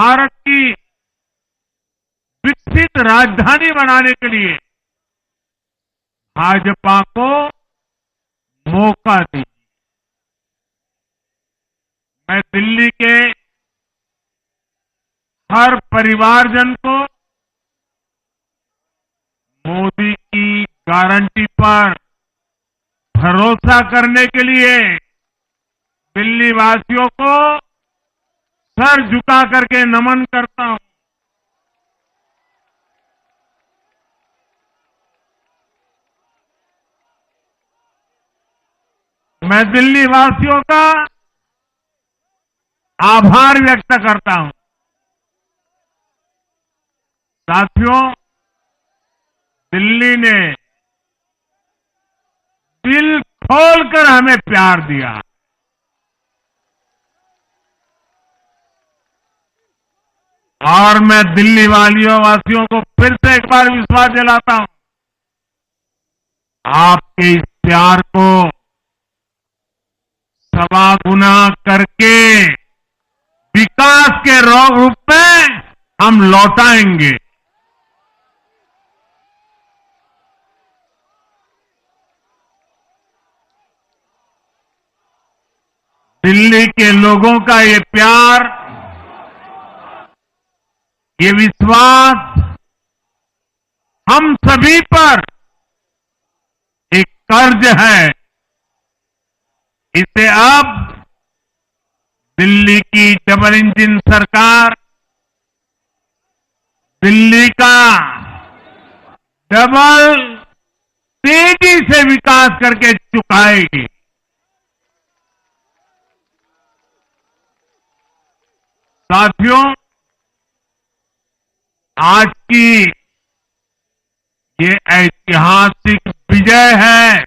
भारत की विकसित राजधानी बनाने के लिए भाजपा को मौका दीजिए। मैं दिल्ली के हर परिवारजन को मोदी की गारंटी पर भरोसा करने के लिए दिल्ली वासियों को सर झुका करके नमन करता हूं। मैं दिल्ली वासियों का आभार व्यक्त करता हूं। साथियों, दिल्ली ने दिल खोलकर हमें प्यार दिया। और मैं दिल्ली वासियों को फिर से एक बार विश्वास दिलाता हूं, आपके इस प्यार को सवा गुना करके विकास के रूप में हम लौटाएंगे। दिल्ली के लोगों का ये प्यार, ये विश्वास हम सभी पर एक कर्ज है। इसे अब दिल्ली की डबल इंजन सरकार, दिल्ली का डबल तेजी से विकास करके चुकाएगी। साथियों, आज की ये ऐतिहासिक विजय है।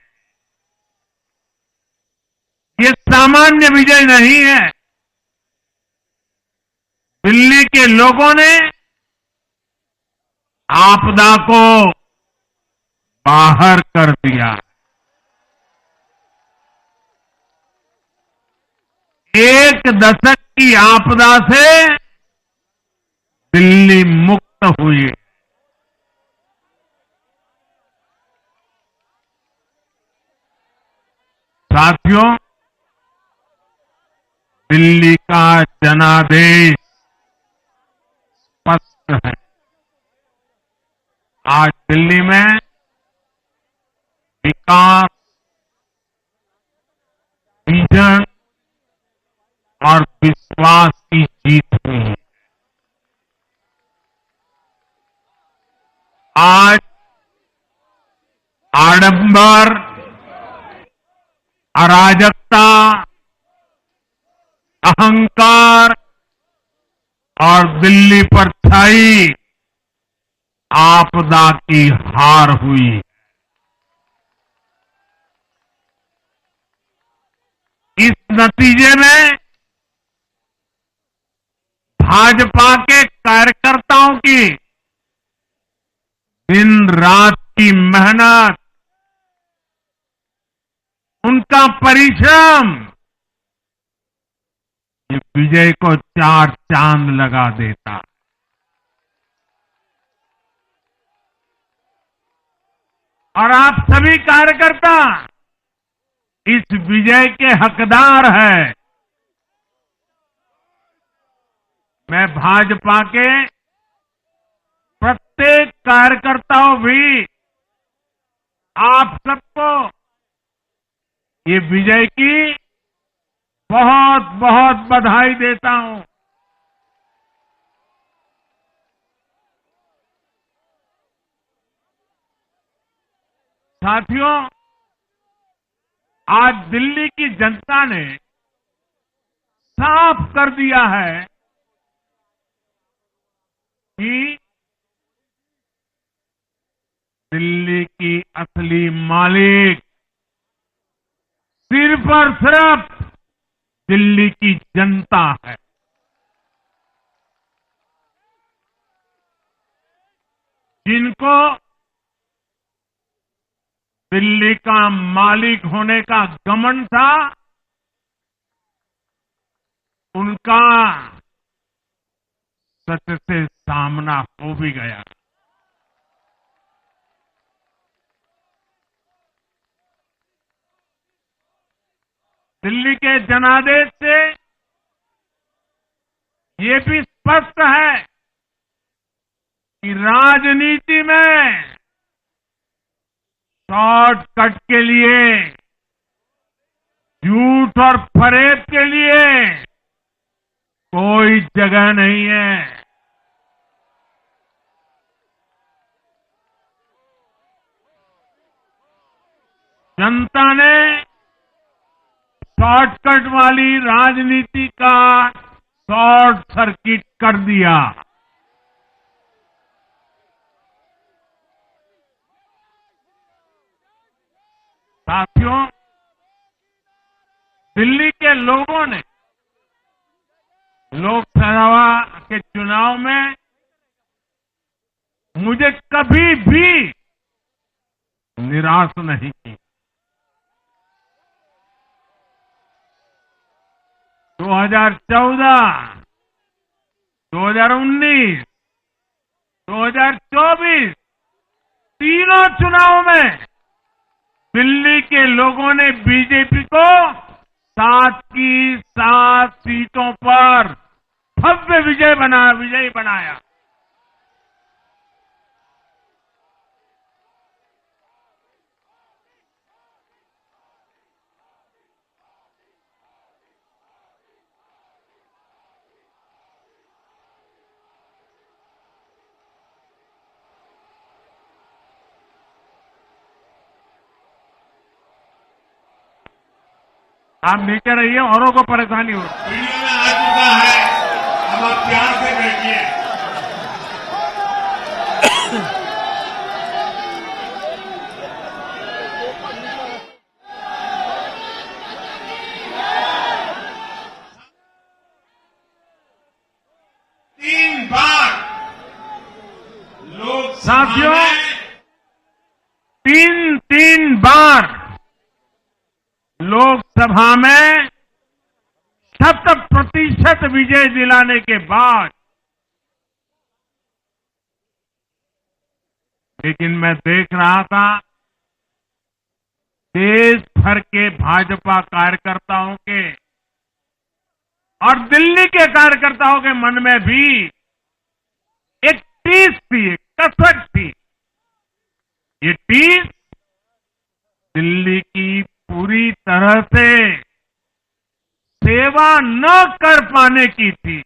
ये सामान्य विजय नहीं है। दिल्ली के लोगों ने आपदा को बाहर कर दिया। एक दशक की आपदा से दिल्ली मुक्त हुई। साथियों, दिल्ली का जनादेश स्पष्ट है। आज दिल्ली में विकास, विजन और विश्वास की जीत हुई है। आज आडंबर, अराजकता, अहंकार और दिल्ली पर छाई आपदा की हार हुई। इस नतीजे में भाजपा के कार्यकर्ताओं की दिन रात की मेहनत, उनका परिश्रम ये विजय को चार चांद लगा देता। और आप सभी कार्यकर्ता इस विजय के हकदार हैं। मैं भाजपा के प्रत्येक कार्यकर्ताओं भी आप सबको ये विजय की बहुत बहुत बधाई देता हूं। साथियों, आज दिल्ली की जनता ने साफ कर दिया है कि दिल्ली की असली मालिक सिर्फ और सिर्फ दिल्ली की जनता है। जिनको दिल्ली का मालिक होने का घमंड था, उनका सच से सामना हो भी गया। दिल्ली के जनादेश से ये भी स्पष्ट है कि राजनीति में शॉर्टकट के लिए, झूठ और फरेब के लिए कोई जगह नहीं है। जनता ने शॉर्टकट वाली राजनीति का शॉर्ट सर्किट कर दिया। साथियों, दिल्ली के लोगों ने लोकसभा के चुनाव में मुझे कभी भी निराश नहीं की। 2014, 2019, 2024 तीनों चुनाव में दिल्ली के लोगों ने बीजेपी को 7 की 7 सीटों पर भव्य विजयी बनाया। आप नीचे रहिए, औरों को परेशानी हो। वीडियो में आ चुका है, अब आप प्यार से बैठिए। तीन बार साथियों, लोकसभा में तीन बार लोकसभा में 100% विजय दिलाने के बाद, लेकिन मैं देख रहा था देश भर के भाजपा कार्यकर्ताओं के और दिल्ली के कार्यकर्ताओं के मन में भी एक टीस थी, एक कसक थी। ये टीस दिल्ली की पूरी तरह से सेवा न कर पाने की थी।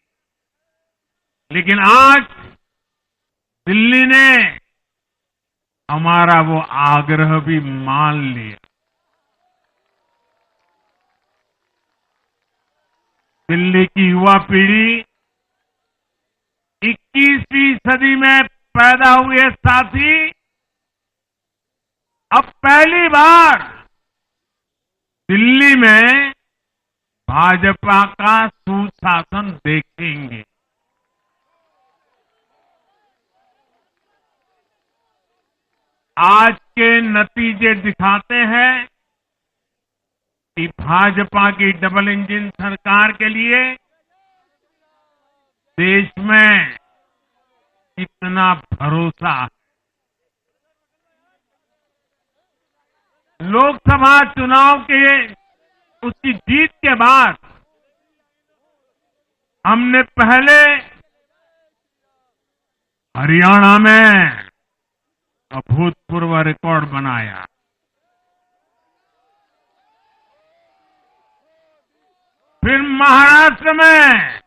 लेकिन आज दिल्ली ने हमारा वो आग्रह भी मान लिया। दिल्ली की युवा पीढ़ी 21वीं सदी में पैदा हुए साथी अब पहली बार दिल्ली में भाजपा का सुशासन देखेंगे। आज के नतीजे दिखाते हैं कि भाजपा की डबल इंजन सरकार के लिए देश में कितना भरोसा है। लोकसभा चुनाव के उसकी जीत के बाद हमने पहले हरियाणा में अभूतपूर्व रिकॉर्ड बनाया। फिर महाराष्ट्र में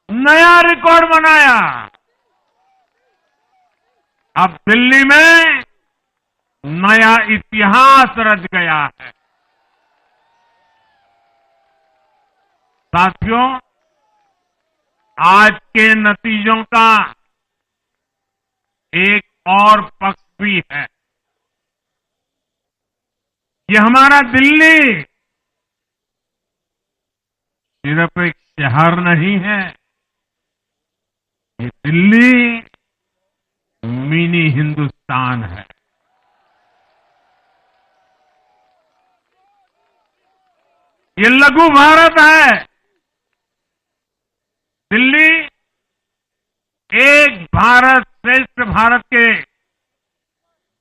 नया रिकॉर्ड बनाया। अब दिल्ली में नया इतिहास रच गया है। साथियों, आज के नतीजों का एक और पक्ष भी है। ये हमारा दिल्ली सिर्फ एक शहर नहीं है, ये दिल्ली मिनी हिंदुस्तान है। ये लघु भारत है। दिल्ली एक भारत श्रेष्ठ भारत के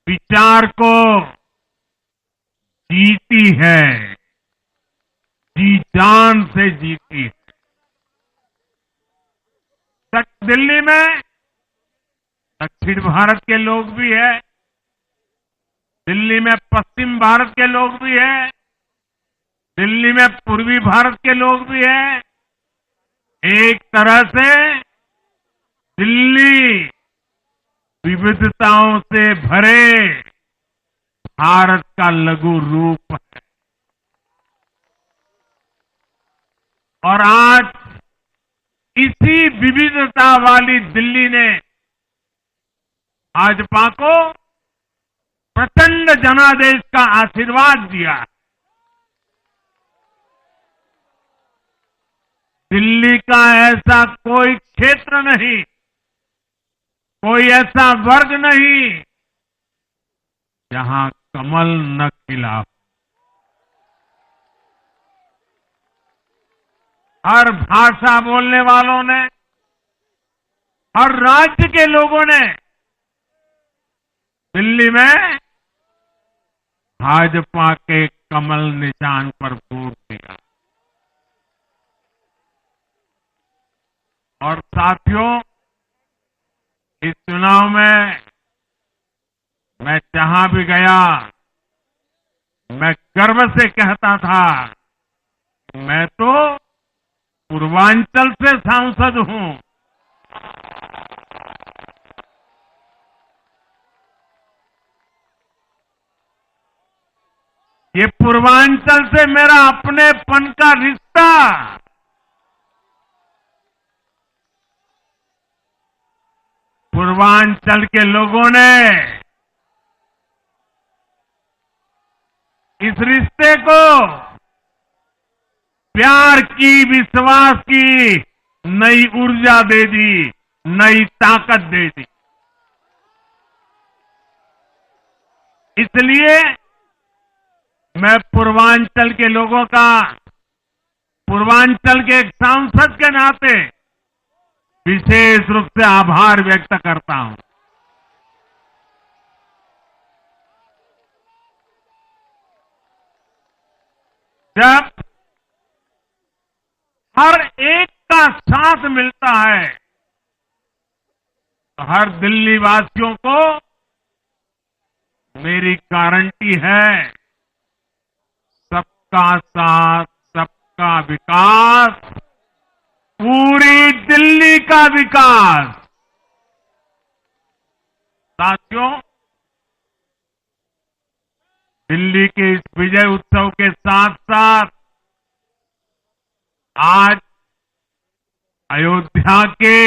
विचार को जीती है, जी जान से जीती है। दिल्ली में दक्षिण भारत के लोग भी हैं, दिल्ली में पश्चिम भारत के लोग भी हैं, दिल्ली में पूर्वी भारत के लोग भी हैं। एक तरह से दिल्ली विविधताओं से भरे भारत का लघु रूप है। और आज इसी विविधता वाली दिल्ली ने भाजपा को प्रचंड जनादेश का आशीर्वाद दिया। दिल्ली का ऐसा कोई क्षेत्र नहीं, कोई ऐसा वर्ग नहीं जहां कमल न खिला हो। हर भाषा बोलने वालों ने, हर राज्य के लोगों ने दिल्ली में भाजपा के कमल निशान पर वोट दिया। और साथियों, इस चुनाव में मैं जहां भी गया, मैं गर्व से कहता था, मैं तो पूर्वांचल से सांसद हूं। ये पूर्वांचल से मेरा अपनेपन का रिश्ता, पूर्वांचल के लोगों ने इस रिश्ते को प्यार की, विश्वास की नई ऊर्जा दे दी, नई ताकत दे दी। इसलिए मैं पूर्वांचल के लोगों का, पूर्वांचल के एक सांसद के नाते विशेष रूप से आभार व्यक्त करता हूं। जब हर एक का साथ मिलता है तो हर दिल्ली वासियों को मेरी गारंटी है, सबका साथ, सबका विकास, पूरी दिल्ली का विकास। साथियों, दिल्ली के इस विजय उत्सव के साथ साथ आज अयोध्या के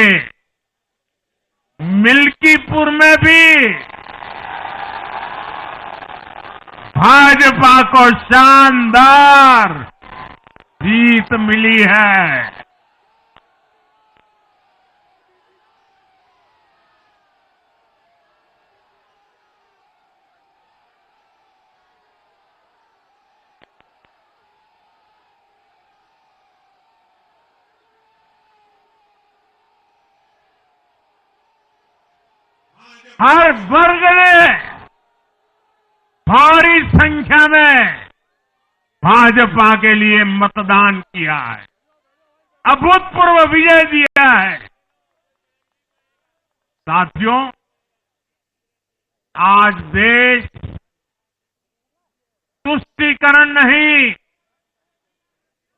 मिल्कीपुर में भी भाजपा को शानदार जीत मिली है। हर वर्ग ने भारी संख्या में भाजपा के लिए मतदान किया है, अभूतपूर्व विजय दिया है। साथियों, आज देश तुष्टीकरण नहीं,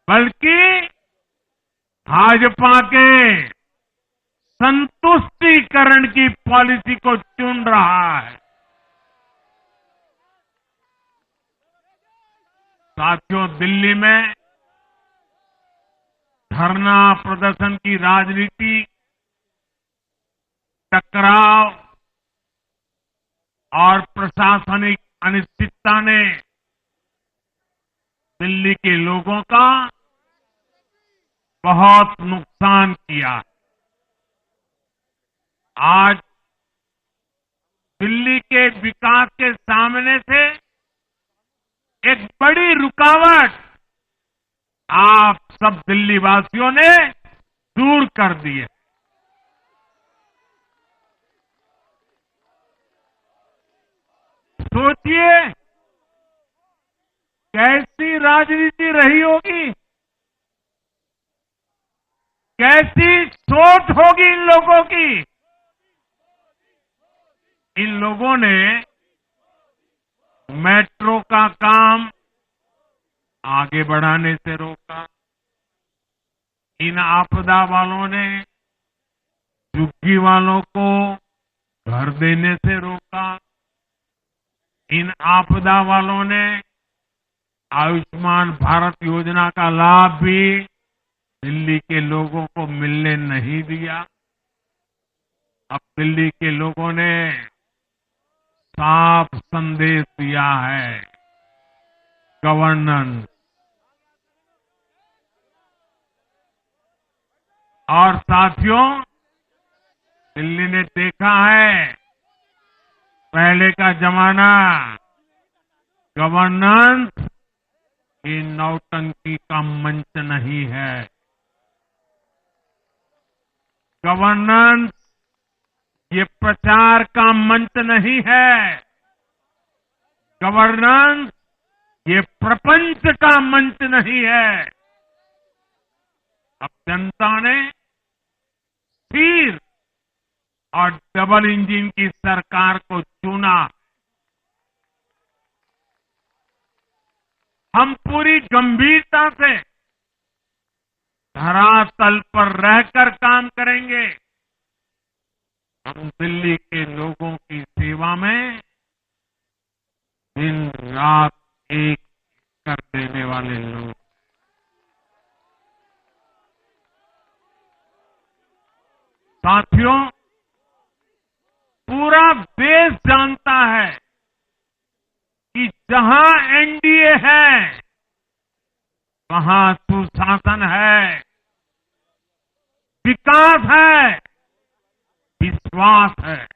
बल्कि भाजपा के संतुष्टीकरण की पॉलिसी को चुन रहा है। साथियों, दिल्ली में धरना प्रदर्शन की राजनीति, टकराव और प्रशासनिक अनिश्चितता ने दिल्ली के लोगों का बहुत नुकसान किया। आज दिल्ली के विकास के सामने से एक बड़ी रुकावट आप सब दिल्ली वासियों ने दूर कर दी है। सोचिए कैसी राजनीति रही होगी, कैसी सोच होगी इन लोगों की। इन लोगों ने मेट्रो का काम आगे बढ़ाने से रोका। इन आपदा वालों ने झुग्गी वालों को घर देने से रोका। इन आपदा वालों ने आयुष्मान भारत योजना का लाभ भी दिल्ली के लोगों को मिलने नहीं दिया। अब दिल्ली के लोगों ने साफ संदेश दिया है, गवर्नेंस। और साथियों, दिल्ली ने देखा है पहले का जमाना, गवर्नेंस ये नौटंकी का मंच नहीं है। गवर्नेंस ये प्रचार का मंच नहीं है। गवर्नेंस ये प्रपंच का मंच नहीं है। अब जनता ने स्थिर और डबल इंजन की सरकार को चुना। हम पूरी गंभीरता से धरातल पर रहकर काम करेंगे। हम दिल्ली के लोगों की सेवा में दिन रात एक कर देने वाले लोग। साथियों, पूरा देश जानता है कि जहां एनडीए है वहां सुशासन है, विकास है, विश्वास है।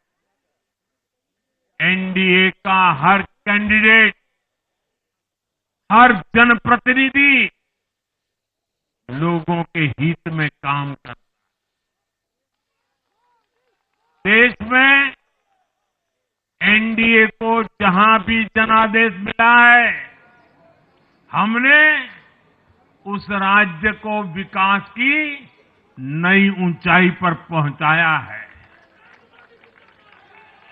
एनडीए का हर कैंडिडेट, हर जनप्रतिनिधि लोगों के हित में काम करता है। देश में एनडीए को जहां भी जनादेश मिला है, हमने उस राज्य को विकास की नई ऊंचाई पर पहुंचाया है।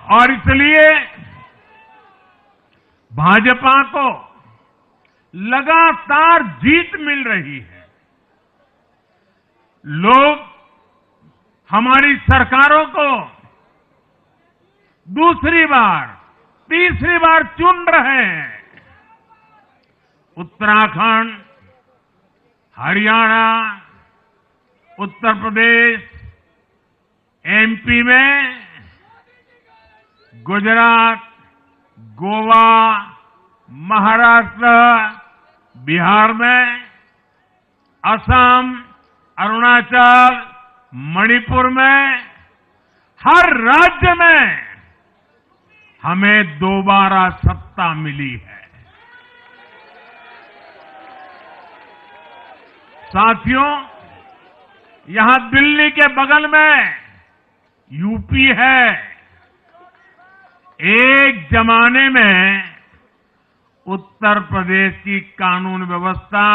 और इसलिए भाजपा को लगातार जीत मिल रही है। लोग हमारी सरकारों को दूसरी बार, तीसरी बार चुन रहे हैं। उत्तराखंड, हरियाणा, उत्तर प्रदेश, एमपी में, गुजरात, गोवा, महाराष्ट्र, बिहार में, असम, अरुणाचल, मणिपुर में, हर राज्य में हमें दोबारा सत्ता मिली है। साथियों, यहां दिल्ली के बगल में यूपी है। एक जमाने में उत्तर प्रदेश की कानून व्यवस्था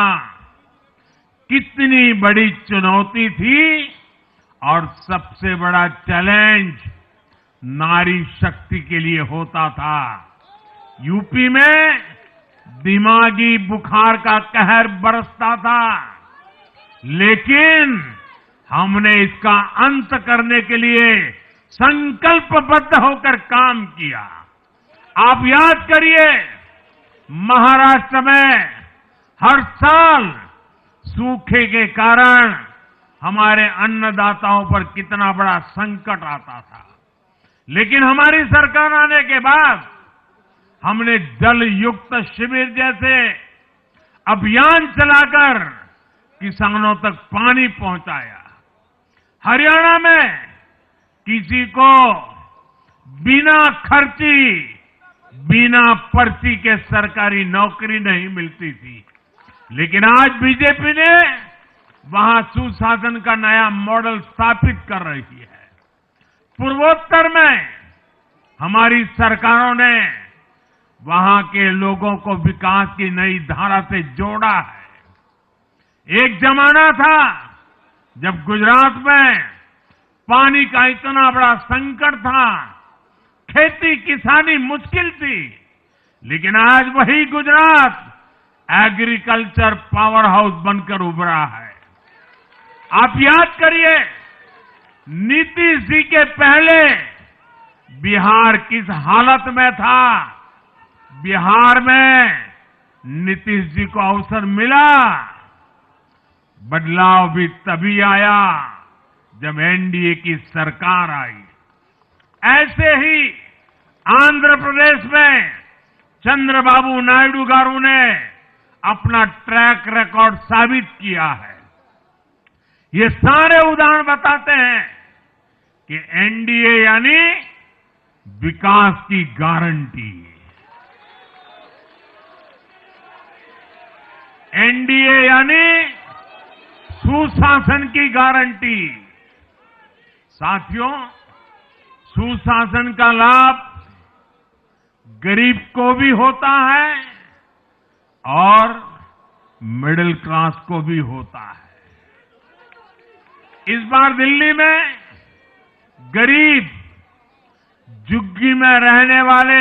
कितनी बड़ी चुनौती थी और सबसे बड़ा चैलेंज नारी शक्ति के लिए होता था। यूपी में दिमागी बुखार का कहर बरसता था, लेकिन हमने इसका अंत करने के लिए संकल्पबद्ध होकर काम किया। आप याद करिए, महाराष्ट्र में हर साल सूखे के कारण हमारे अन्नदाताओं पर कितना बड़ा संकट आता था, लेकिन हमारी सरकार आने के बाद हमने जल युक्त शिविर जैसे अभियान चलाकर किसानों तक पानी पहुंचाया। हरियाणा में किसी को बिना खर्ची, बिना पर्ची के सरकारी नौकरी नहीं मिलती थी, लेकिन आज बीजेपी ने वहां सुशासन का नया मॉडल स्थापित कर रही है। पूर्वोत्तर में हमारी सरकारों ने वहां के लोगों को विकास की नई धारा से जोड़ा है। एक जमाना था जब गुजरात में पानी का इतना बड़ा संकट था, खेती किसानी मुश्किल थी, लेकिन आज वही गुजरात एग्रीकल्चर पावर हाउस बनकर उभरा है। आप याद करिए, नीतीश जी के पहले बिहार किस हालत में था। बिहार में नीतीश जी को अवसर मिला, बदलाव भी तभी आया जब एनडीए की सरकार आई। ऐसे ही आंध्र प्रदेश में चंद्रबाबू नायडू गारू ने अपना ट्रैक रिकॉर्ड साबित किया है। ये सारे उदाहरण बताते हैं कि एनडीए यानी विकास की गारंटी। एनडीए यानी सुशासन की गारंटी। साथियों, सुशासन का लाभ गरीब को भी होता है और मिडिल क्लास को भी होता है। इस बार दिल्ली में गरीब, झुग्गी में रहने वाले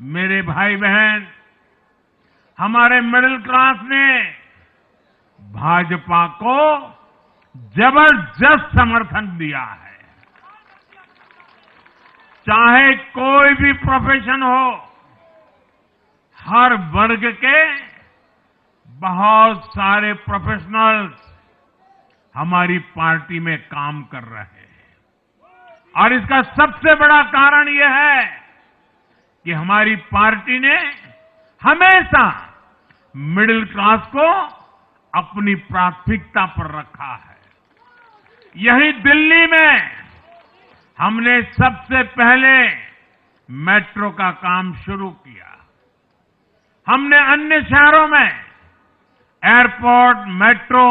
मेरे भाई बहन, हमारे मिडिल क्लास ने भाजपा को जबरदस्त समर्थन दिया है। चाहे कोई भी प्रोफेशन हो, हर वर्ग के बहुत सारे प्रोफेशनल्स हमारी पार्टी में काम कर रहे हैं। और इसका सबसे बड़ा कारण यह है कि हमारी पार्टी ने हमेशा मिडिल क्लास को अपनी प्राथमिकता पर रखा है। यही दिल्ली में हमने सबसे पहले मेट्रो का काम शुरू किया। हमने अन्य शहरों में एयरपोर्ट, मेट्रो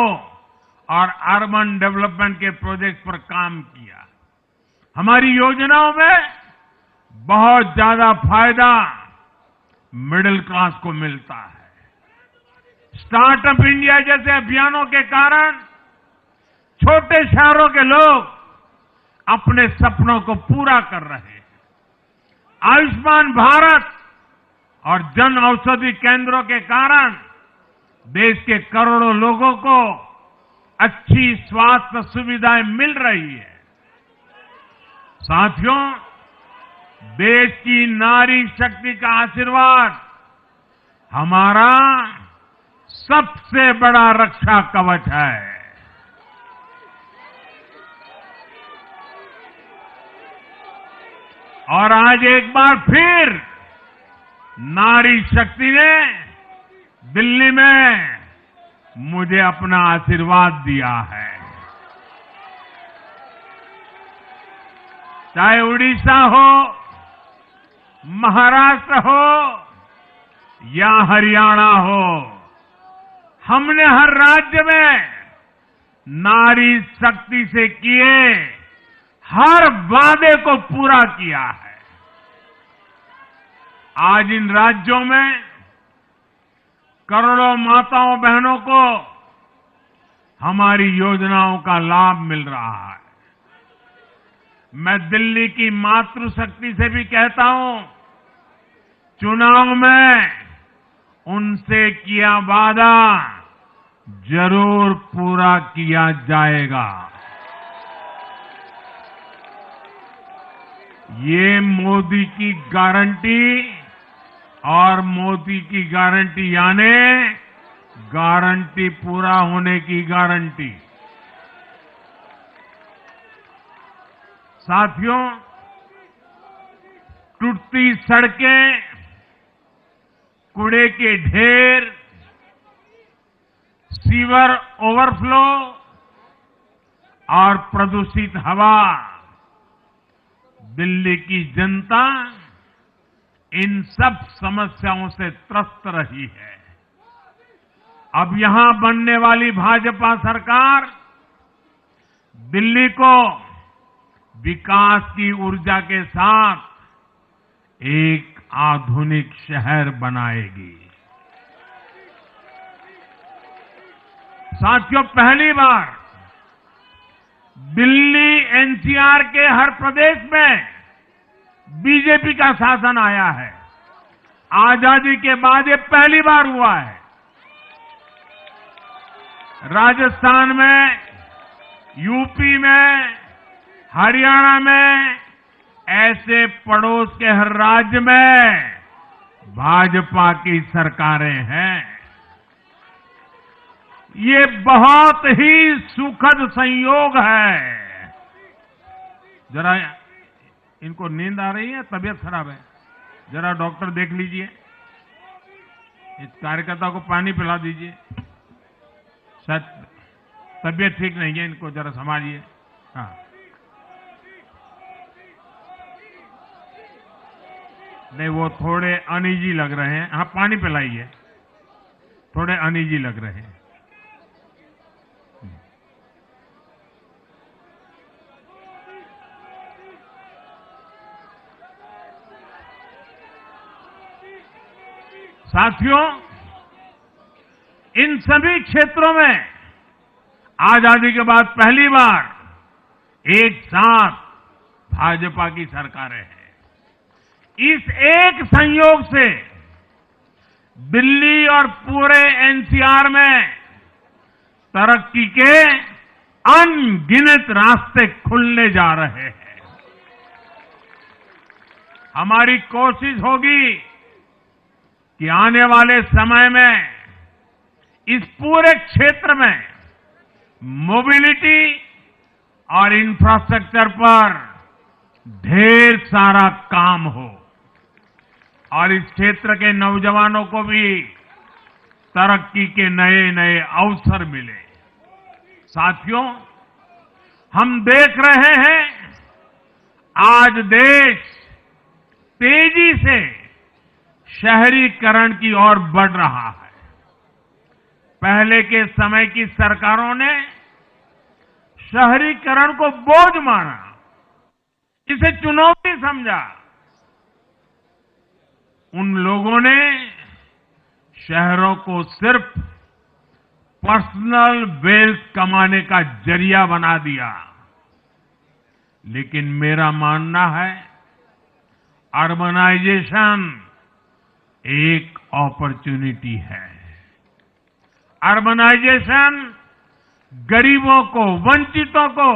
और अर्बन डेवलपमेंट के प्रोजेक्ट पर काम किया। हमारी योजनाओं में बहुत ज्यादा फायदा मिडिल क्लास को मिलता है। स्टार्टअप इंडिया जैसे अभियानों के कारण छोटे शहरों के लोग अपने सपनों को पूरा कर रहे हैं। आयुष्मान भारत और जन औषधि केंद्रों के कारण देश के करोड़ों लोगों को अच्छी स्वास्थ्य सुविधाएं मिल रही है। साथियों, देश की नारी शक्ति का आशीर्वाद हमारा सबसे बड़ा रक्षा कवच है। और आज एक बार फिर नारी शक्ति ने दिल्ली में मुझे अपना आशीर्वाद दिया है। चाहे उड़ीसा हो, महाराष्ट्र हो या हरियाणा हो, हमने हर राज्य में नारी शक्ति से किए हर वादे को पूरा किया है। आज इन राज्यों में करोड़ों माताओं बहनों को हमारी योजनाओं का लाभ मिल रहा है। मैं दिल्ली की मातृशक्ति से भी कहता हूं, चुनाव में उनसे किया वादा जरूर पूरा किया जाएगा। ये मोदी की गारंटी और मोदी की गारंटी यानी गारंटी पूरा होने की गारंटी। साथियों, टूटती सड़कें, कूड़े के ढेर, सीवर ओवरफ्लो और प्रदूषित हवा, दिल्ली की जनता इन सब समस्याओं से त्रस्त रही है। अब यहां बनने वाली भाजपा सरकार दिल्ली को विकास की ऊर्जा के साथ एक आधुनिक शहर बनाएगी। साथियों, पहली बार दिल्ली एनसीआर के हर प्रदेश में बीजेपी का शासन आया है। आजादी के बाद ये पहली बार हुआ है। राजस्थान में, यूपी में, हरियाणा में, ऐसे पड़ोस के हर राज्य में भाजपा की सरकारें हैं। ये बहुत ही सुखद संयोग है। जरा इनको नींद आ रही है, तबीयत खराब है, जरा डॉक्टर देख लीजिए। इस कार्यकर्ता को पानी पिला दीजिए, शायद तबीयत ठीक नहीं है, इनको जरा संभालिए। हाँ, नहीं, वो थोड़े अनईजी लग रहे हैं। हाँ, पानी पिलाइए, थोड़े अनईजी लग रहे हैं। साथियों, इन सभी क्षेत्रों में आजादी के बाद पहली बार एक साथ भाजपा की सरकारें हैं। इस एक संयोग से दिल्ली और पूरे एनसीआर में तरक्की के अनगिनत रास्ते खुलने जा रहे हैं। हमारी कोशिश होगी कि आने वाले समय में इस पूरे क्षेत्र में मोबिलिटी और इंफ्रास्ट्रक्चर पर ढेर सारा काम हो और इस क्षेत्र के नौजवानों को भी तरक्की के नए नए अवसर मिले। साथियों, हम देख रहे हैं आज देश तेजी से शहरीकरण की ओर बढ़ रहा है। पहले के समय की सरकारों ने शहरीकरण को बोझ माना, इसे चुनौती समझा। उन लोगों ने शहरों को सिर्फ पर्सनल वेल्थ कमाने का जरिया बना दिया। लेकिन मेरा मानना है, अर्बनाइजेशन एक अपॉर्चुनिटी है। अर्बनाइजेशन गरीबों को, वंचितों को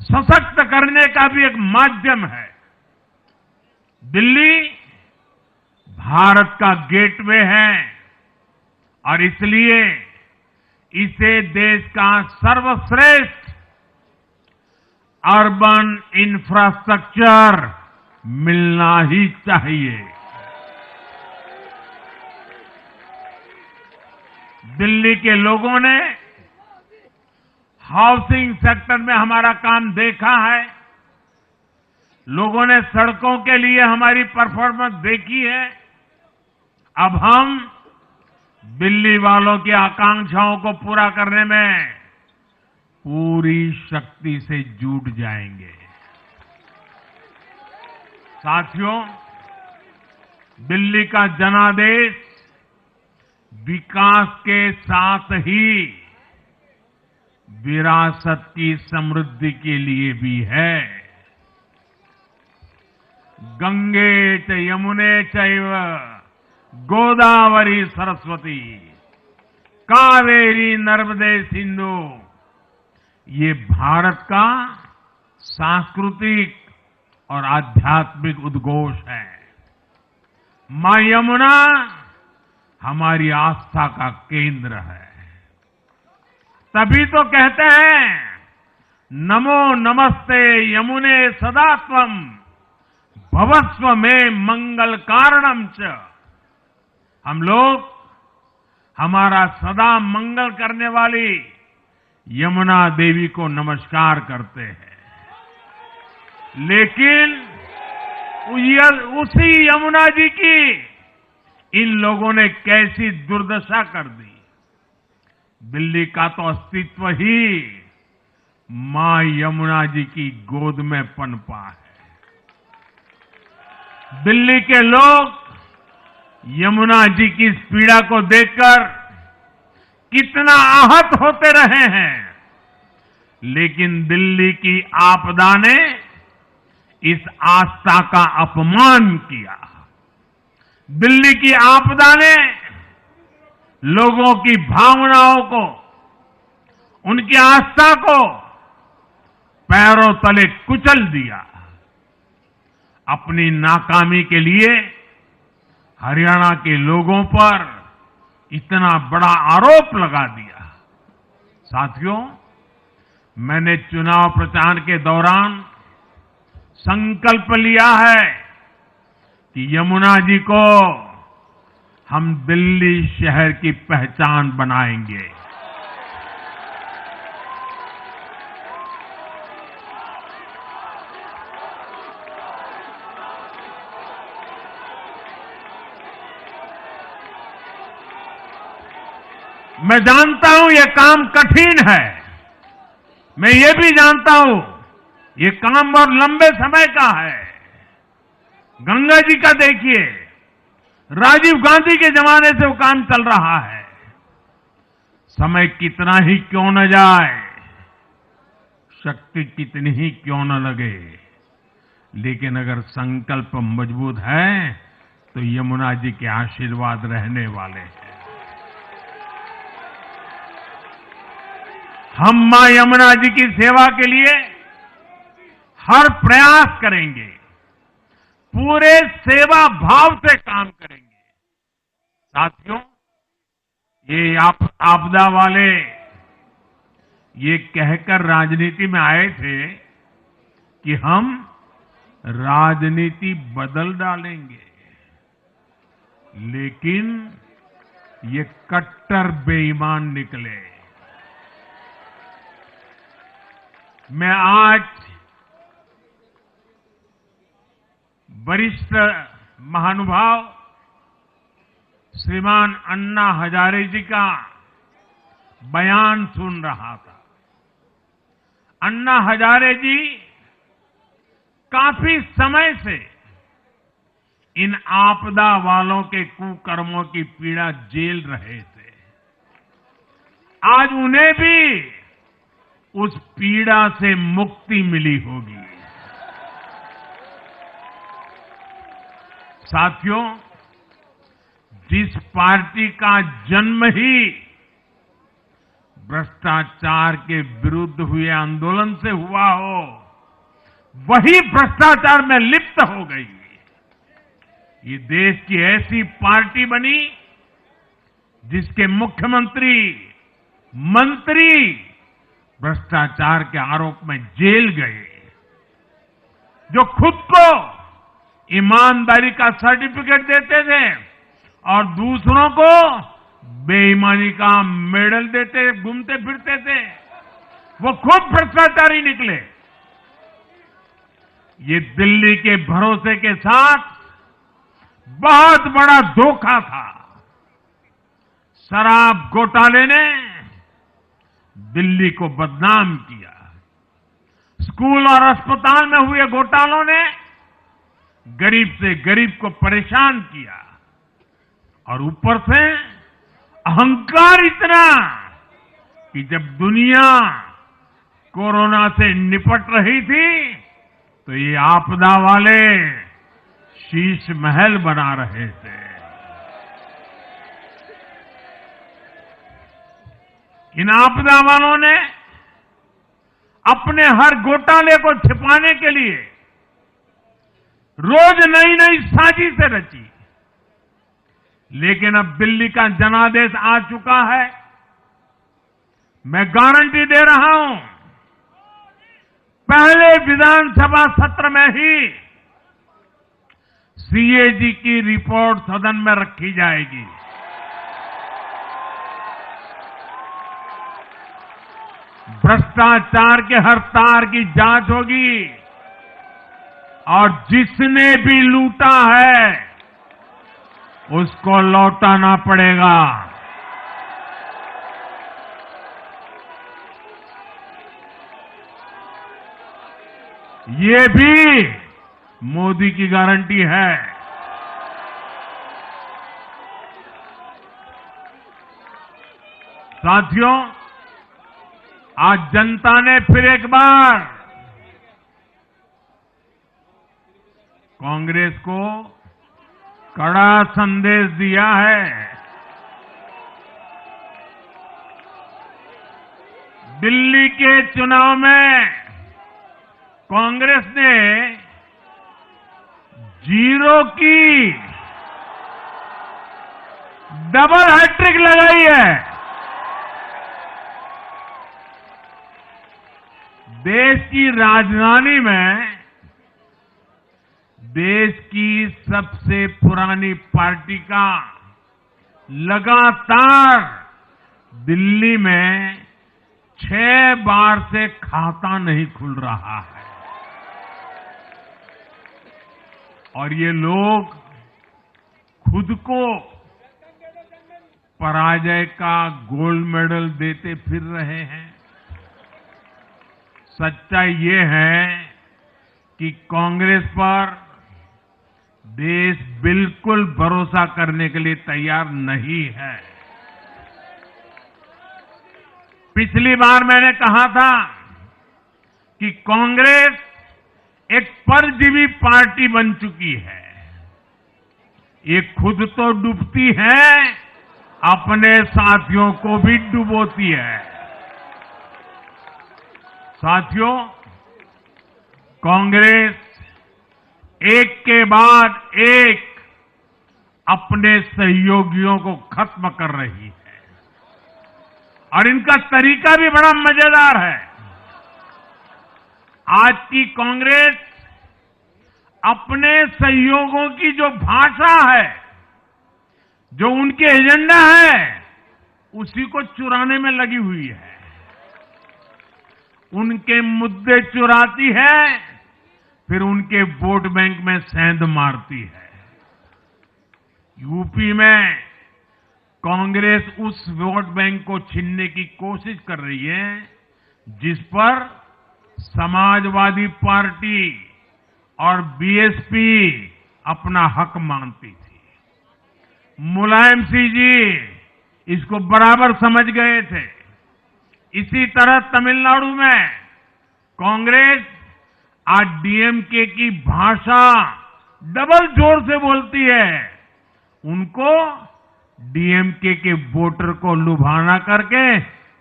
सशक्त करने का भी एक माध्यम है। दिल्ली भारत का गेटवे है और इसलिए इसे देश का सर्वश्रेष्ठ अर्बन इंफ्रास्ट्रक्चर मिलना ही चाहिए। दिल्ली के लोगों ने हाउसिंग सेक्टर में हमारा काम देखा है। लोगों ने सड़कों के लिए हमारी परफॉर्मेंस देखी है। अब हम दिल्ली वालों की आकांक्षाओं को पूरा करने में पूरी शक्ति से जुट जाएंगे। साथियों, दिल्ली का जनादेश विकास के साथ ही विरासत की समृद्धि के लिए भी है। गंगे च यमुने चैव गोदावरी सरस्वती कावेरी नर्मदे सिंधु, ये भारत का सांस्कृतिक और आध्यात्मिक उद्घोष है। मां यमुना हमारी आस्था का केंद्र है। तभी तो कहते हैं, नमो नमस्ते यमुने सदा त्वम भवस्व में मंगल कारणम च। हम लोग हमारा सदा मंगल करने वाली यमुना देवी को नमस्कार करते हैं। लेकिन उसी यमुना जी की इन लोगों ने कैसी दुर्दशा कर दी। दिल्ली का तो अस्तित्व ही मां यमुना जी की गोद में पनपा है। दिल्ली के लोग यमुना जी की इस पीड़ा को देखकर कितना आहत होते रहे हैं, लेकिन दिल्ली की आपदा ने इस आस्था का अपमान किया। दिल्ली की आपदा ने लोगों की भावनाओं को, उनकी आस्था को पैरों तले कुचल दिया। अपनी नाकामी के लिए हरियाणा के लोगों पर इतना बड़ा आरोप लगा दिया। साथियों, मैंने चुनाव प्रचार के दौरान संकल्प लिया है कि यमुना जी को हम दिल्ली शहर की पहचान बनाएंगे। मैं जानता हूं यह काम कठिन है, मैं ये भी जानता हूं ये काम और लंबे समय का है। गंगा जी का देखिए, राजीव गांधी के जमाने से वो काम चल रहा है। समय कितना ही क्यों न जाए, शक्ति कितनी ही क्यों न लगे, लेकिन अगर संकल्प मजबूत है तो यमुना जी के आशीर्वाद रहने वाले हैं। हम मां यमुना जी की सेवा के लिए हर प्रयास करेंगे, पूरे सेवा भाव से काम करेंगे। साथियों, ये आपदा वाले ये कहकर राजनीति में आए थे कि हम राजनीति बदल डालेंगे, लेकिन ये कट्टर बेईमान निकले। मैं आज वरिष्ठ महानुभाव श्रीमान अन्ना हजारे जी का बयान सुन रहा था। अन्ना हजारे जी काफी समय से इन आपदा वालों के कुकर्मों की पीड़ा झेल रहे थे। आज उन्हें भी उस पीड़ा से मुक्ति मिली होगी। साथियों, जिस पार्टी का जन्म ही भ्रष्टाचार के विरुद्ध हुए आंदोलन से हुआ हो, वही भ्रष्टाचार में लिप्त हो गई। ये देश की ऐसी पार्टी बनी जिसके मुख्यमंत्री, मंत्री भ्रष्टाचार के आरोप में जेल गए, जो खुद को ईमानदारी का सर्टिफिकेट देते थे और दूसरों को बेईमानी का मेडल देते घूमते फिरते थे, वो खुद भ्रष्टाचारी निकले। ये दिल्ली के भरोसे के साथ बहुत बड़ा धोखा था। शराब घोटाले ने दिल्ली को बदनाम किया। स्कूल और अस्पताल में हुए घोटालों ने गरीब से गरीब को परेशान किया, और ऊपर से अहंकार इतना कि जब दुनिया कोरोना से निपट रही थी तो ये आपदा वाले शीश महल बना रहे थे। इन आपदा वालों ने अपने हर घोटाले को छिपाने के लिए रोज नई नई साजिशें रची, लेकिन अब दिल्ली का जनादेश आ चुका है। मैं गारंटी दे रहा हूं, पहले विधानसभा सत्र में ही सीएजी की रिपोर्ट सदन में रखी जाएगी। भ्रष्टाचार के हर तार की जांच होगी, और जिसने भी लूटा है उसको लौटाना पड़ेगा। ये भी मोदी की गारंटी है। साथियों, आज जनता ने फिर एक बार कांग्रेस को कड़ा संदेश दिया है। दिल्ली के चुनाव में कांग्रेस ने 0 की डबल हैट्रिक लगाई है। देश की राजधानी में देश की सबसे पुरानी पार्टी का लगातार दिल्ली में 6 बार से खाता नहीं खुल रहा है और ये लोग खुद को पराजय का गोल्ड मेडल देते फिर रहे हैं। सच्चाई ये है कि कांग्रेस पर देश बिल्कुल भरोसा करने के लिए तैयार नहीं है। पिछली बार मैंने कहा था कि कांग्रेस एक परजीवी पार्टी बन चुकी है। ये खुद तो डूबती है, अपने साथियों को भी डुबोती है। साथियों, कांग्रेस एक के बाद एक अपने सहयोगियों को खत्म कर रही है और इनका तरीका भी बड़ा मजेदार है। आज की कांग्रेस अपने सहयोगियों की जो भाषा है, जो उनके एजेंडा है, उसी को चुराने में लगी हुई है। उनके मुद्दे चुराती है, फिर उनके वोट बैंक में सेंध मारती है। यूपी में कांग्रेस उस वोट बैंक को छीनने की कोशिश कर रही है जिस पर समाजवादी पार्टी और बीएसपी अपना हक मानती थी। मुलायम सिंह जी इसको बराबर समझ गए थे। इसी तरह तमिलनाडु में कांग्रेस आज डीएमके की भाषा डबल जोर से बोलती है। उनको डीएमके के वोटर को लुभाना करके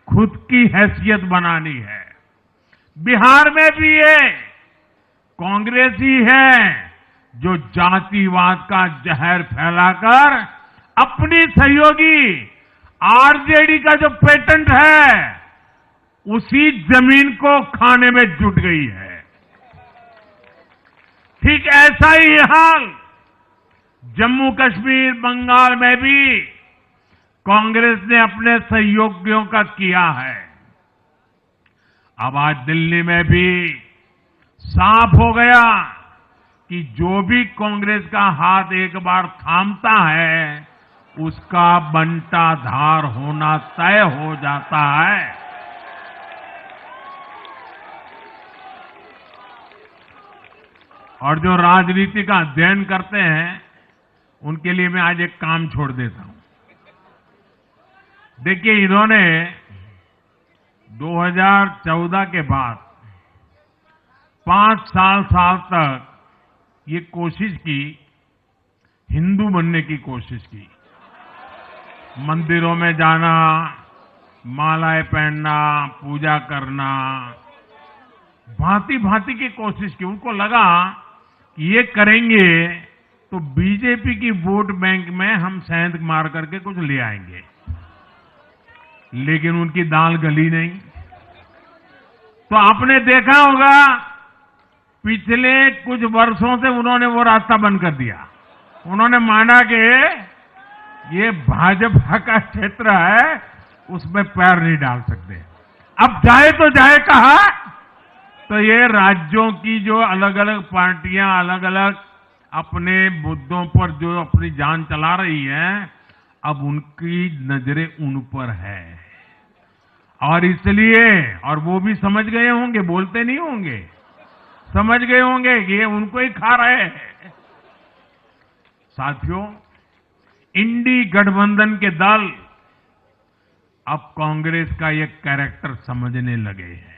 खुद की हैसियत बनानी है। बिहार में भी ये कांग्रेस ही है जो जातिवाद का जहर फैलाकर अपनी सहयोगी आरजेडी का जो पेटेंट है उसी जमीन को खाने में जुट गई है। ठीक ऐसा ही हाल जम्मू कश्मीर, बंगाल में भी कांग्रेस ने अपने सहयोगियों का किया है। अब आज दिल्ली में भी साफ हो गया कि जो भी कांग्रेस का हाथ एक बार थामता है उसका बंटा धार होना तय हो जाता है। और जो राजनीति का अध्ययन करते हैं उनके लिए मैं आज एक काम छोड़ देता हूं। देखिए, इन्होंने 2014 के बाद 5 साल तक ये कोशिश की, हिंदू बनने की कोशिश की। मंदिरों में जाना, मालाएं पहनना, पूजा करना, भांति भांति की कोशिश की। उनको लगा कि ये करेंगे तो बीजेपी की वोट बैंक में हम सेंध मार करके कुछ ले आएंगे, लेकिन उनकी दाल गली नहीं। तो आपने देखा होगा पिछले कुछ वर्षों से उन्होंने वो रास्ता बंद कर दिया। उन्होंने माना कि ये भाजपा का क्षेत्र है, उसमें पैर नहीं डाल सकते। अब जाए तो जाए कहा, तो ये राज्यों की जो अलग अलग पार्टियां अलग अलग अपने मुद्दों पर जो अपनी जान चला रही हैं, अब उनकी नजरें उन पर है और इसलिए, और वो भी समझ गए होंगे, बोलते नहीं होंगे, समझ गए होंगे कि ये उनको ही खा रहे हैं। साथियों, इंडी गठबंधन के दल अब कांग्रेस का ये कैरेक्टर समझने लगे हैं।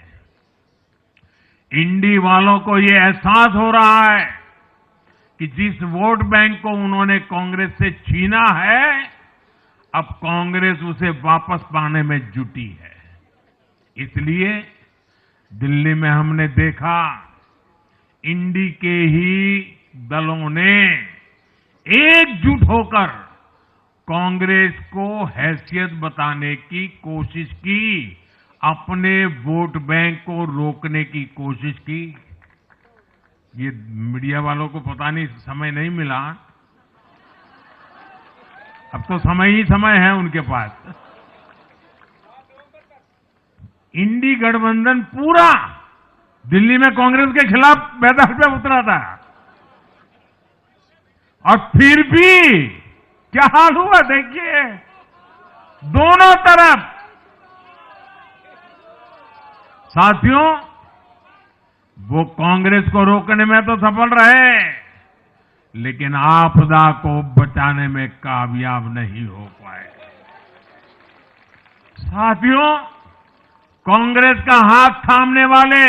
इंडी वालों को ये एहसास हो रहा है कि जिस वोट बैंक को उन्होंने कांग्रेस से छीना है, अब कांग्रेस उसे वापस पाने में जुटी है। इसलिए दिल्ली में हमने देखा, इंडी के ही दलों ने एकजुट होकर कांग्रेस को हैसियत बताने की कोशिश की, अपने वोट बैंक को रोकने की कोशिश की। ये मीडिया वालों को पता नहीं समय नहीं मिला, अब तो समय ही समय है उनके पास। इंडी गठबंधन पूरा दिल्ली में कांग्रेस के खिलाफ मैदान पे उतरा था, और फिर भी क्या हाल हुआ देखिए, दोनों तरफ। साथियों, वो कांग्रेस को रोकने में तो सफल रहे, लेकिन आपदा को बचाने में कामयाब नहीं हो पाए। साथियों, कांग्रेस का हाथ थामने वाले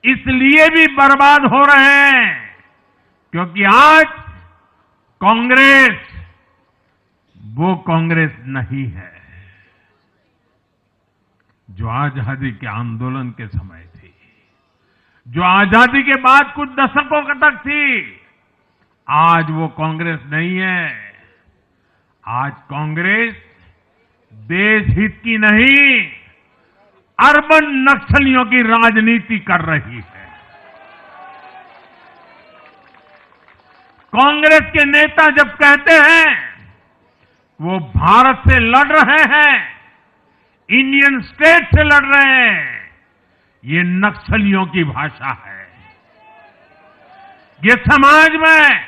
इसलिए भी बर्बाद हो रहे हैं क्योंकि आज कांग्रेस वो कांग्रेस नहीं है जो आजादी के आंदोलन के समय थी, जो आजादी के बाद कुछ दशकों तक थी। आज वो कांग्रेस नहीं है। आज कांग्रेस देश हित की नहीं, अर्बन नक्सलियों की राजनीति कर रही है। कांग्रेस के नेता जब कहते हैं वो भारत से लड़ रहे हैं, इंडियन स्टेट से लड़ रहे हैं, ये नक्सलियों की भाषा है। ये समाज में,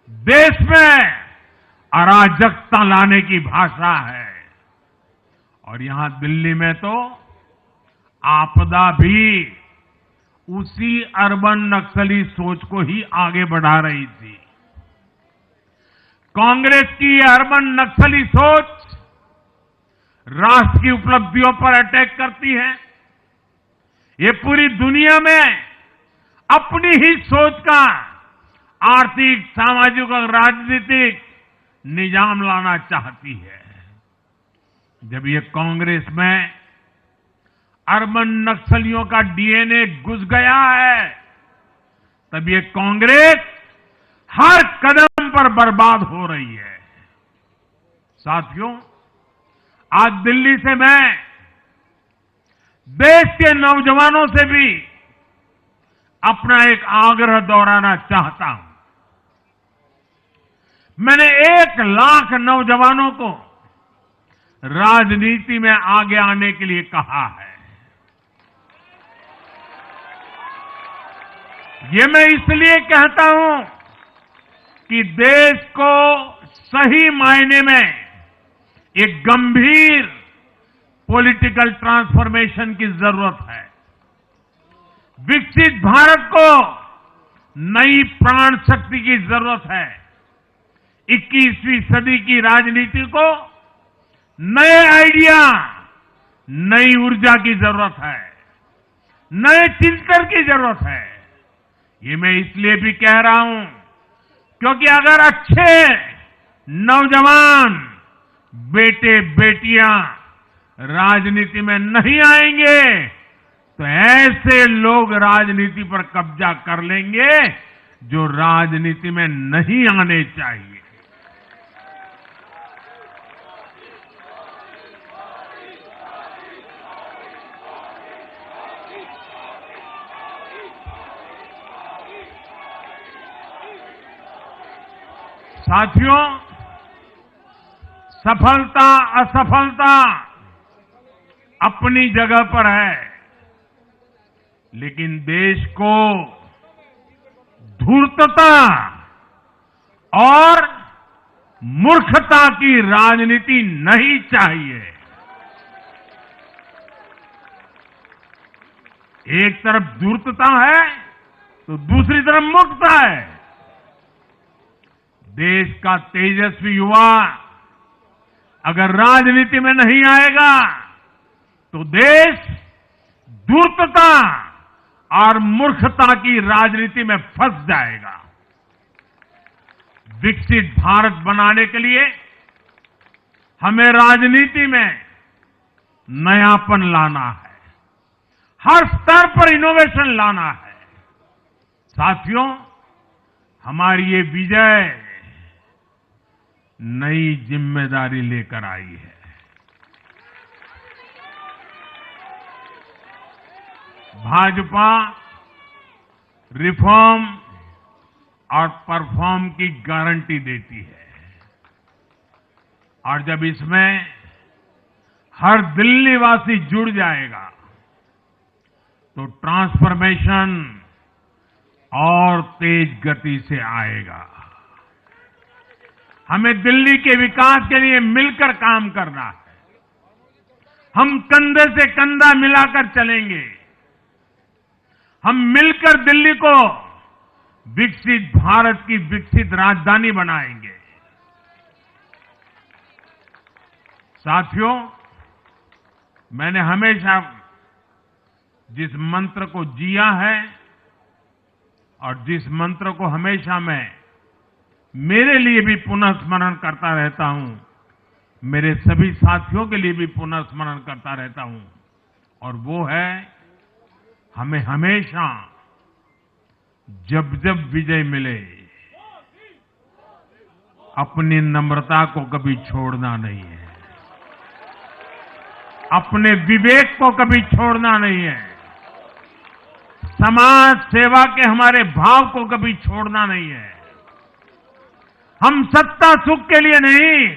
देश में अराजकता लाने की भाषा है। और यहां दिल्ली में तो आपदा भी उसी अर्बन नक्सली सोच को ही आगे बढ़ा रही थी। कांग्रेस की अर्बन नक्सली सोच राष्ट्र की उपलब्धियों पर अटैक करती है। ये पूरी दुनिया में अपनी ही सोच का आर्थिक, सामाजिक और राजनीतिक निजाम लाना चाहती है। जब ये कांग्रेस में अर्बन नक्सलियों का डीएनए घुस गया है, तब ये कांग्रेस हर कदम पर बर्बाद हो रही है। साथियों, आज दिल्ली से मैं देश के नौजवानों से भी अपना एक आग्रह दोहराना चाहता हूं। मैंने 1 लाख नौजवानों को राजनीति में आगे आने के लिए कहा है। ये मैं इसलिए कहता हूं कि देश को सही मायने में एक गंभीर पॉलिटिकल ट्रांसफॉर्मेशन की जरूरत है। विकसित भारत को नई प्राण शक्ति की जरूरत है। 21वीं सदी की राजनीति को नए आइडिया, नई ऊर्जा की जरूरत है, नए चिंतन की जरूरत है। ये मैं इसलिए भी कह रहा हूं क्योंकि अगर अच्छे नौजवान बेटे बेटियां राजनीति में नहीं आएंगे तो ऐसे लोग राजनीति पर कब्जा कर लेंगे जो राजनीति में नहीं आने चाहिए। साथियों, सफलता असफलता अपनी जगह पर है, लेकिन देश को धूर्तता और मूर्खता की राजनीति नहीं चाहिए। एक तरफ धूर्तता है तो दूसरी तरफ मुक्तता है। देश का तेजस्वी युवा अगर राजनीति में नहीं आएगा तो देश धूर्तता और मूर्खता की राजनीति में फंस जाएगा। विकसित भारत बनाने के लिए हमें राजनीति में नयापन लाना है, हर स्तर पर इनोवेशन लाना है। साथियों, हमारी ये विजय नई जिम्मेदारी लेकर आई है। भाजपा रिफॉर्म और परफॉर्म की गारंटी देती है और जब इसमें हर दिल्ली वासी जुड़ जाएगा तो ट्रांसफॉर्मेशन और तेज गति से आएगा। हमें दिल्ली के विकास के लिए मिलकर काम करना है। हम कंधे से कंधा मिलाकर चलेंगे। हम मिलकर दिल्ली को विकसित भारत की विकसित राजधानी बनाएंगे। साथियों, मैंने हमेशा जिस मंत्र को जिया है और जिस मंत्र को हमेशा मैं मेरे लिए भी पुनः स्मरण करता रहता हूं, मेरे सभी साथियों के लिए भी पुनः स्मरण करता रहता हूं, और वो है हमें हमेशा जब जब विजय मिले अपनी नम्रता को कभी छोड़ना नहीं है, अपने विवेक को कभी छोड़ना नहीं है, समाज सेवा के हमारे भाव को कभी छोड़ना नहीं है। हम सत्ता सुख के लिए नहीं,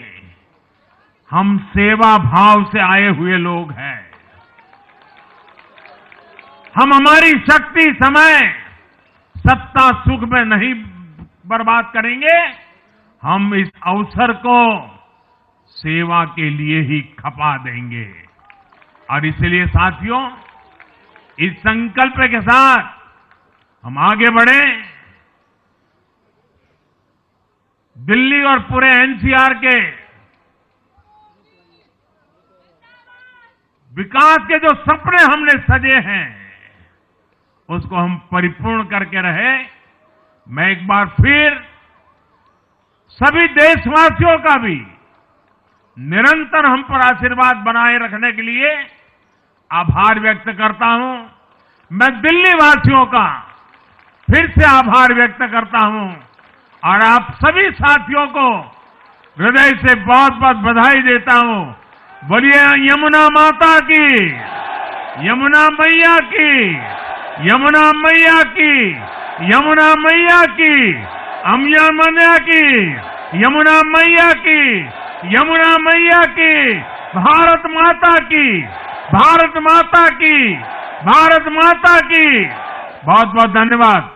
हम सेवा भाव से आए हुए लोग हैं। हम हमारी शक्ति समय सत्ता सुख में नहीं बर्बाद करेंगे, हम इस अवसर को सेवा के लिए ही खपा देंगे। और इसलिए साथियों, इस संकल्प के साथ हम आगे बढ़े। दिल्ली और पूरे एनसीआर के विकास के जो सपने हमने सजे हैं उसको हम परिपूर्ण करके रहे। मैं एक बार फिर सभी देशवासियों का भी निरंतर हम पर आशीर्वाद बनाए रखने के लिए आभार व्यक्त करता हूं। मैं दिल्ली वासियों का फिर से आभार व्यक्त करता हूं और आप सभी साथियों को हृदय से बहुत बहुत बधाई देता हूं। बोलिए यमुना माता की, यमुना मैया की, यमुना मैया की, यमुना मैया की, अम्या मैया की, यमुना मैया की, यमुना मैया की, भारत माता की, भारत माता की, भारत माता की। बहुत बहुत धन्यवाद।